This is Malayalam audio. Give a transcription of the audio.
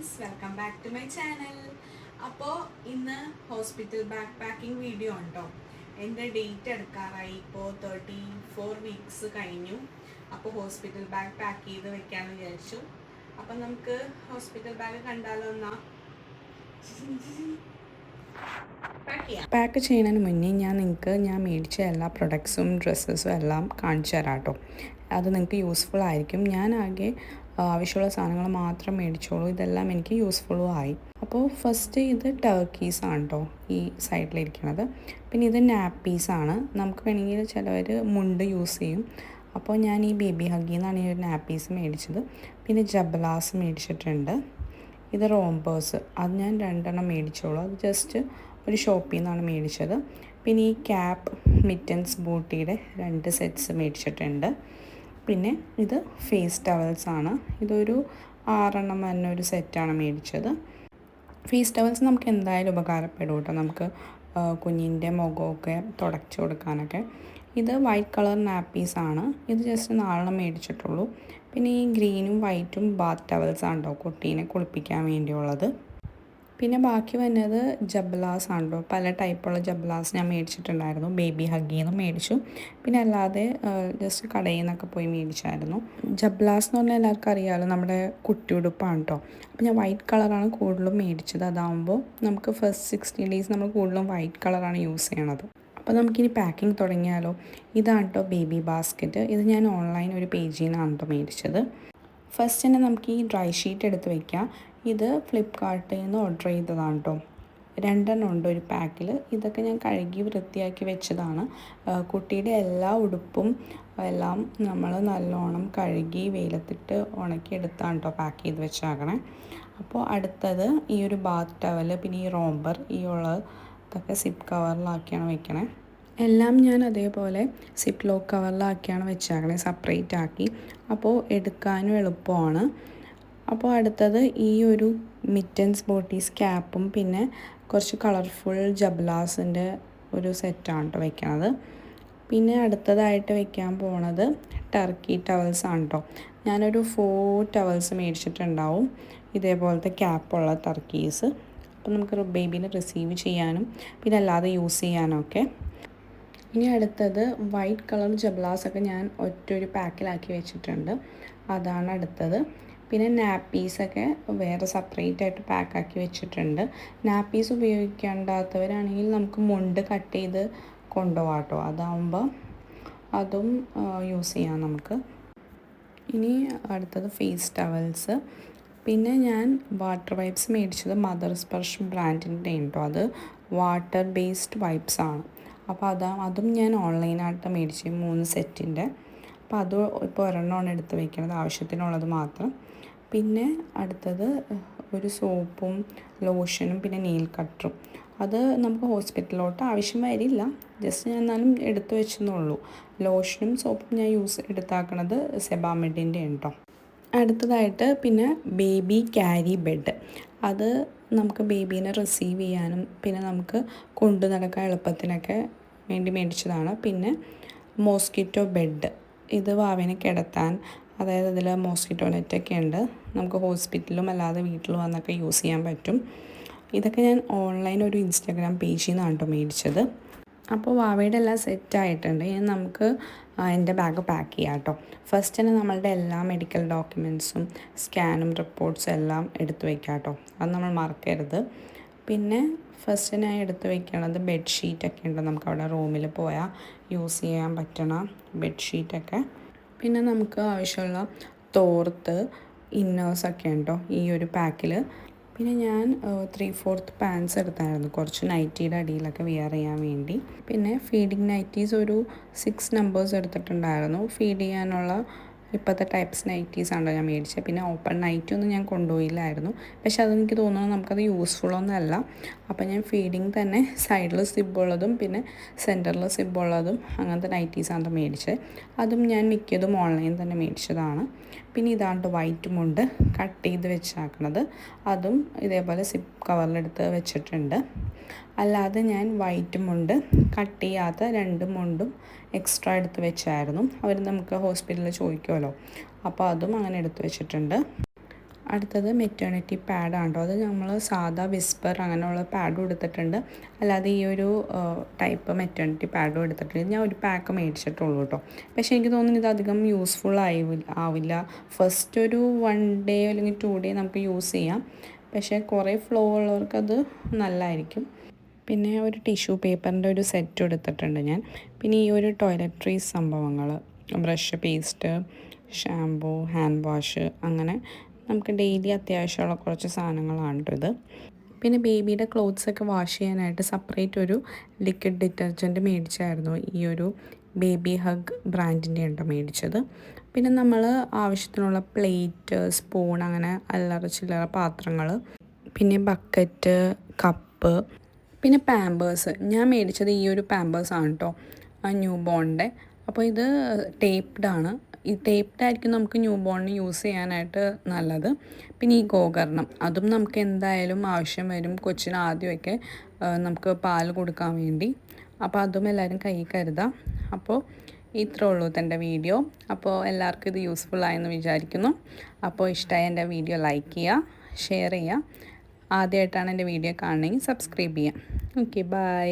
Friends, welcome back to my channel. അപ്പോൾ ഇന്ന് ഹോസ്പിറ്റൽ ബാക്ക് പാക്കിംഗ് വീഡിയോ ഉണ്ടോ. എൻ്റെ ഡേറ്റ് എടുക്കാറായി. ഇപ്പോൾ 34 വീക്സ് കഴിഞ്ഞു. അപ്പോൾ ഹോസ്പിറ്റൽ ബാഗ് പാക്ക് ചെയ്ത് വെക്കാമെന്ന് വിചാരിച്ചു. അപ്പം നമുക്ക് ഹോസ്പിറ്റൽ ബാഗ് കണ്ടാലോ എന്നാ. പാക്ക് ചെയ്യുന്നതിന് മുന്നേ ഞാൻ മേടിച്ച എല്ലാ പ്രൊഡക്ട്സും ഡ്രസ്സസും എല്ലാം കാണിച്ചു തരാം കേട്ടോ. അത് നിങ്ങൾക്ക് യൂസ്ഫുൾ ആയിരിക്കും. ഞാൻ ആകെ ആവശ്യമുള്ള സാധനങ്ങൾ മാത്രം മേടിച്ചോളൂ. ഇതെല്ലാം എനിക്ക് യൂസ്ഫുള്ളും ആയി. അപ്പോൾ ഫസ്റ്റ് ഇത് ടർക്കീസാണ് കേട്ടോ, ഈ സൈഡിലിരിക്കുന്നത്. പിന്നെ ഇത് നാപ്പീസാണ്. നമുക്ക് വേണമെങ്കിൽ ചിലവർ മുണ്ട് യൂസ് ചെയ്യും. അപ്പോൾ ഞാൻ ഈ ബേബി ഹഗ്ഗിൽ നിന്നാണ് ഈ ഒരു നാപ്പീസ് മേടിച്ചത്. പിന്നെ ജബ്ലാസ് മേടിച്ചിട്ടുണ്ട്. ഇത് റോംബേഴ്സ്, അത് ഞാൻ 2 മേടിച്ചോളൂ. അത് ജസ്റ്റ് ഒരു ഷോപ്പിൽ നിന്നാണ് മേടിച്ചത്. പിന്നെ ഈ ക്യാപ്പ് മിറ്റൻസ് ബൂട്ടിയുടെ 2 സെറ്റ്സ് മേടിച്ചിട്ടുണ്ട്. പിന്നെ ഇത് ഫേസ് ടവൽസാണ്. ഇതൊരു 6 തന്നെ ഒരു സെറ്റാണ് മേടിച്ചത്. ഫേസ് ടവൽസ് നമുക്ക് എന്തായാലും ഉപകാരപ്പെടും കേട്ടോ, നമുക്ക് കുഞ്ഞിൻ്റെ മുഖമൊക്കെ തുടച്ചു കൊടുക്കാനൊക്കെ. ഇത് വൈറ്റ് കളർ നാപ്പീസാണ്. ഇത് ജസ്റ്റ് 4 മേടിച്ചിട്ടുള്ളൂ. പിന്നെ ഈ ഗ്രീനും വൈറ്റും ബാത്ത് ടവൽസാണ് കേട്ടോ, കുട്ടീനെ കുളിപ്പിക്കാൻ വേണ്ടിയുള്ളത്. പിന്നെ ബാക്കി വന്നത് ജബ്ലാസ് ആണ് കേട്ടോ. പല ടൈപ്പുള്ള ജബ്ലാസ് ഞാൻ മേടിച്ചിട്ടുണ്ടായിരുന്നു. ബേബി ഹഗ്ഗിൽ നിന്ന് മേടിച്ചു. പിന്നെ അല്ലാതെ ജസ്റ്റ് കടയിൽ നിന്നൊക്കെ പോയി മേടിച്ചായിരുന്നു. ജബ്ലാസ് എന്ന് പറഞ്ഞാൽ എല്ലാവർക്കും അറിയാമല്ലോ, നമ്മുടെ കുട്ടിയുടുപ്പാണ് കേട്ടോ. അപ്പോൾ ഞാൻ വൈറ്റ് കളറാണ് കൂടുതലും മേടിച്ചത്. അതാകുമ്പോൾ നമുക്ക് ഫസ്റ്റ് 16 ഡേയ്സ് നമ്മൾ കൂടുതലും വൈറ്റ് കളറാണ് യൂസ് ചെയ്യണത്. അപ്പോൾ നമുക്കിനി പാക്കിംഗ് തുടങ്ങിയാലോ. ഇതാണ് കേട്ടോ ബേബി ബാസ്ക്കറ്റ്. ഇത് ഞാൻ ഓൺലൈൻ ഒരു പേജിൽ നിന്നാണ് കേട്ടോ മേടിച്ചത്. ഫസ്റ്റ് തന്നെ നമുക്ക് ഈ ഡ്രൈ ഷീറ്റ് എടുത്ത് വയ്ക്കാം. ഇത് ഫ്ലിപ്കാർട്ടിൽ നിന്ന് ഓർഡർ ചെയ്തതാണ് കേട്ടോ. 2 ഉണ്ട് ഒരു പാക്കിൽ. ഇതൊക്കെ ഞാൻ കഴുകി വൃത്തിയാക്കി വെച്ചതാണ്. കുട്ടിയുടെ എല്ലാ ഉടുപ്പും എല്ലാം നമ്മൾ നല്ലോണം കഴുകി വെയിലത്തിട്ട് ഉണക്കിയെടുത്താണ് കേട്ടോ പാക്ക് ചെയ്ത് വെച്ചാക്കണേ. അപ്പോൾ അടുത്തത് ഈ ഒരു ബാത്ത് ടവൽ, പിന്നെ ഈ റോംബർ, ഈ ഉള്ളതൊക്കെ സിപ്പ് കവറിലാക്കിയാണ് വെക്കണേ. എല്ലാം ഞാൻ അതേപോലെ സിപ്പ് ലോക്ക് കവറിലാക്കിയാണ് വെച്ചാക്കണേ, സെപ്പറേറ്റ് ആക്കി. അപ്പോൾ എടുക്കാനും എളുപ്പമാണ്. അപ്പോൾ അടുത്തത് ഈ ഒരു മിറ്റൻസ് ബോട്ടീസ് ക്യാപ്പും പിന്നെ കുറച്ച് കളർഫുൾ ജബ്ലാസിൻ്റെ ഒരു സെറ്റാണ് കേട്ടോ വെക്കണത്. പിന്നെ അടുത്തതായിട്ട് വെക്കാൻ പോണത് ടർക്കി ടവൽസാണ് കേട്ടോ. ഞാനൊരു 4 ടവൽസ് മേടിച്ചിട്ടുണ്ടാവും, ഇതേപോലത്തെ ക്യാപ്പുള്ള ടർക്കീസ്. അപ്പോൾ നമുക്ക് ബേബീനെ റിസീവ് ചെയ്യാനും പിന്നെ അല്ലാതെ യൂസ് ചെയ്യാനൊക്കെ. ഇനി അടുത്തത് വൈറ്റ് കളർ ജബ്ലാസൊക്കെ ഞാൻ ഒറ്റൊരു പാക്കിലാക്കി വെച്ചിട്ടുണ്ട്. അതാണ് അടുത്തത്. പിന്നെ നാപ്പീസൊക്കെ വേറെ സെപ്പറേറ്റ് ആയിട്ട് പാക്കാക്കി വെച്ചിട്ടുണ്ട്. നാപ്പീസ് ഉപയോഗിക്കേണ്ടാത്തവരാണെങ്കിൽ നമുക്ക് മുണ്ട് കട്ട് ചെയ്ത് കൊണ്ടുപോകാം കേട്ടോ. അതാവുമ്പോൾ അതും യൂസ് ചെയ്യാം നമുക്ക്. ഇനി അടുത്തത് ഫേസ് ടവൽസ്. പിന്നെ ഞാൻ വാട്ടർ വൈപ്സ് മേടിച്ചത് മദർ സ്പർശ് ബ്രാൻഡിൻ്റെ കേട്ടോ. അത് വാട്ടർ ബേസ്ഡ് വൈപ്സ് ആണ്. അപ്പോൾ അതും ഞാൻ ഓൺലൈനായിട്ട് മേടിച്ചു 3 സെറ്റിൻ്റെ. അപ്പോൾ അത് ഇപ്പോൾ 1 എടുത്ത് വയ്ക്കുന്നത്, ആവശ്യത്തിനുള്ളത് മാത്രം. പിന്നെ അടുത്തത് ഒരു സോപ്പും ലോഷനും പിന്നെ നെയിൽ കട്ടറും. അത് നമുക്ക് ഹോസ്പിറ്റലിലോട്ട് ആവശ്യം വരില്ല, ജസ്റ്റ് ഞാൻ എന്നാലും എടുത്തു വെച്ചെന്നുള്ളൂ. ലോഷനും സോപ്പും ഞാൻ എടുത്താക്കണത് സെബാമെഡിൻ്റെ കേട്ടോ. അടുത്തതായിട്ട് പിന്നെ ബേബി ക്യാരി ബെഡ്. അത് നമുക്ക് ബേബീനെ റിസീവ് ചെയ്യാനും പിന്നെ നമുക്ക് കൊണ്ടു നടക്കാൻ എളുപ്പത്തിനൊക്കെ വേണ്ടി മേടിച്ചതാണ്. പിന്നെ മോസ്കിറ്റോ ബെഡ്, ഇത് വാവിനെ കിടത്താൻ, അതായത് ഇതിൽ മോസ്കിറ്റോ നെറ്റൊക്കെ ഉണ്ട്. നമുക്ക് ഹോസ്പിറ്റലിലും അല്ലാതെ വീട്ടിൽ വന്നൊക്കെ യൂസ് ചെയ്യാൻ പറ്റും. ഇതൊക്കെ ഞാൻ ഓൺലൈൻ ഒരു ഇൻസ്റ്റാഗ്രാം പേജിൽ നിന്നാണ് കേട്ടോ മേടിച്ചത്. അപ്പോൾ വാവയുടെ എല്ലാം സെറ്റായിട്ടുണ്ട്. ഇനി നമുക്ക് എൻ്റെ ബാഗ് പാക്ക് ചെയ്യാം കേട്ടോ. ഫസ്റ്റ് തന്നെ നമ്മളുടെ എല്ലാ മെഡിക്കൽ ഡോക്യുമെൻറ്റ്സും സ്കാനും റിപ്പോർട്ട്സും എല്ലാം എടുത്തു വയ്ക്കാം കേട്ടോ, അത് നമ്മൾ മറക്കരുത്. പിന്നെ ഫസ്റ്റ് ഞാൻ എടുത്ത് വയ്ക്കണത് ബെഡ്ഷീറ്റൊക്കെ ഉണ്ട്, നമുക്ക് അവിടെ റൂമിൽ പോയാൽ യൂസ് ചെയ്യാൻ പറ്റണ ബെഡ്ഷീറ്റൊക്കെ. പിന്നെ നമുക്ക് ആവശ്യമുള്ള തോർത്ത്, ഇന്നേഴ്സൊക്കെ ഉണ്ടോ ഈ ഒരു പാക്കിൽ. പിന്നെ ഞാൻ 3/4 പാൻസ് എടുത്തായിരുന്നു, കുറച്ച് നൈറ്റിയുടെ അടിയിലൊക്കെ വെയർ ചെയ്യാൻ വേണ്ടി. പിന്നെ ഫീഡിങ് നൈറ്റീസ് ഒരു 6 നമ്പേഴ്സ് എടുത്തിട്ടുണ്ടായിരുന്നു. ഫീഡ് ചെയ്യാനുള്ള ഇപ്പോഴത്തെ ടൈപ്സ് നൈറ്റീസാണല്ലോ ഞാൻ മേടിച്ചത്. പിന്നെ ഓപ്പൺ നൈറ്റി ഒന്നും ഞാൻ കൊണ്ടുപോയില്ലായിരുന്നു, പക്ഷെ അതെനിക്ക് തോന്നുന്നു നമുക്കത് യൂസ്ഫുള്ളൊന്നുമല്ല. അപ്പോൾ ഞാൻ ഫീഡിങ് തന്നെ സൈഡിൽ സിബുള്ളതും പിന്നെ സെൻറ്ററിൽ സിബുള്ളതും അങ്ങനത്തെ നൈറ്റീസാണ് മേടിച്ചത്. അതും ഞാൻ മിക്കതും ഓൺലൈൻ തന്നെ മേടിച്ചതാണ്. പിന്നെ ഇതാണ്ട് വൈറ്റ് മുണ്ട് കട്ട് ചെയ്ത് വെച്ചാക്കണത്, അതും ഇതേപോലെ സിപ്പ് കവറിലെടുത്ത് വെച്ചിട്ടുണ്ട്. അല്ലാതെ ഞാൻ വൈറ്റ് മുണ്ട് കട്ട് ചെയ്യാത്ത 2 മുണ്ടും എക്സ്ട്രാ എടുത്ത് വെച്ചായിരുന്നു. അവർ നമുക്ക് ഹോസ്പിറ്റലിൽ ചോദിക്കുമല്ലോ, അപ്പോൾ അതും അങ്ങനെ എടുത്ത് വെച്ചിട്ടുണ്ട്. അടുത്തത് മെറ്റേണിറ്റി പാഡാണ് കേട്ടോ. അത് നമ്മൾ സാധാ വിസ്പർ അങ്ങനെയുള്ള പാഡും എടുത്തിട്ടുണ്ട്, അല്ലാതെ ഈ ഒരു ടൈപ്പ് മെറ്റേണിറ്റി പാഡും എടുത്തിട്ടുണ്ട്. ഞാൻ ഒരു പാക്ക് മേടിച്ചിട്ടുള്ളൂ കേട്ടോ. പക്ഷേ എനിക്ക് തോന്നുന്നു ഇത് അധികം യൂസ്ഫുൾ ആവില്ല. ഫസ്റ്റ് ഒരു 1 ഡേ അല്ലെങ്കിൽ 2 ഡേ നമുക്ക് യൂസ് ചെയ്യാം, പക്ഷേ കുറേ ഫ്ലോ ഉള്ളവർക്ക് അത് നല്ലതായിരിക്കും. പിന്നെ ഒരു ടിഷ്യൂ പേപ്പറിൻ്റെ ഒരു സെറ്റ് എടുത്തിട്ടുണ്ട് ഞാൻ. പിന്നെ ഈ ഒരു ടോയ്ലറ്ററി സംഭവങ്ങൾ, brush, paste, shampoo, hand wash, അങ്ങനെ നമുക്ക് ഡെയിലി അത്യാവശ്യമുള്ള കുറച്ച് സാധനങ്ങളാണ് ഇത്. പിന്നെ ബേബിയുടെ ക്ലോത്ത്സൊക്കെ വാഷ് ചെയ്യാനായിട്ട് സെപ്പറേറ്റ് ഒരു ലിക്വിഡ് ഡിറ്റർജൻറ്റ് മേടിച്ചായിരുന്നു. ഈ ഒരു ബേബി ഹഗ് ബ്രാൻഡിൻ്റെ ഉണ്ടോ മേടിച്ചത്. പിന്നെ നമ്മൾ ആവശ്യത്തിനുള്ള പ്ലേറ്റ്, സ്പൂൺ, അങ്ങനെ അല്ലറ ചില്ലറ പാത്രങ്ങൾ, പിന്നെ ബക്കറ്റ്, കപ്പ്, പിന്നെ പാമ്പേഴ്സ്. ഞാൻ മേടിച്ചത് ഈ ഒരു പാമ്പേഴ്സാണ് കേട്ടോ, ന്യൂ ബോണിൻ്റെ. അപ്പോൾ ഇത് ടേപ്ഡാണ്. ഈ ടേപ്ഡായിരിക്കും നമുക്ക് ന്യൂ ബോണിന് യൂസ് ചെയ്യാനായിട്ട് നല്ലത്. പിന്നെ ഈ ഗോകർണം, അതും നമുക്ക് എന്തായാലും ആവശ്യം വരും കൊച്ചിന് ആദ്യമൊക്കെ നമുക്ക് പാൽ കൊടുക്കാൻ വേണ്ടി. അപ്പോൾ അതും എല്ലാവരും കയ്യിൽ കരുതാം. അപ്പോൾ ഇത്രേ ഉള്ളൂ എൻ്റെ വീഡിയോ. അപ്പോൾ എല്ലാവർക്കും ഇത് യൂസ്ഫുൾ ആയെന്ന് വിചാരിക്കുന്നു. അപ്പോൾ ഇഷ്ടമായ എൻ്റെ വീഡിയോ ലൈക്ക് ചെയ്യുക, ഷെയർ ചെയ്യുക. ആദ്യമായിട്ടാണ് എൻ്റെ വീഡിയോ കാണണമെങ്കിൽ സബ്സ്ക്രൈബ് ചെയ്യാം. Okay, by.